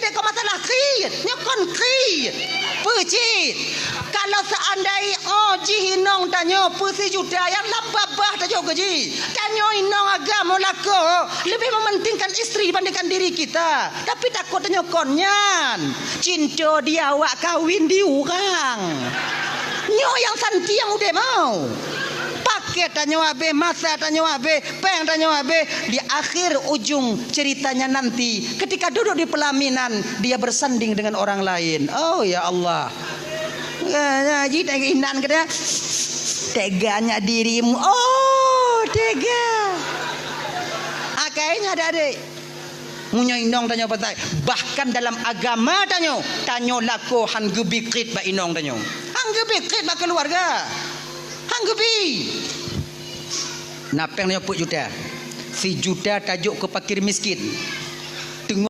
dek kau masalah krit, nyokon krit. Pecit. Kalau seandainya ji hinong tanyo pesi juta yang lababah tanyo gaji. Tanyo hinong agama lako lebih mementingkan istri dibandingkan diri kita. Tapi takut tanyo konyan. Cinta dia awak kawin di orang. Nyo yang santi yang udah mau. Paket tanyo abe, masa tanyo abe, peng tanyo abe. Di akhir ujung ceritanya nanti ketika duduk di pelaminan dia bersanding dengan orang lain. Oh ya Allah. Jadi inan kena teganya dirimu. Oh tega. Kayaknya ada adik. Munya inong tanyo patai. Bahkan dalam agama tanyo lako han gebikrit ba inong tanyo. Han gebikrit ba keluarga. Hanggebi. Napeng tanyo put juta. Si juta tajuk ke fakir miskin.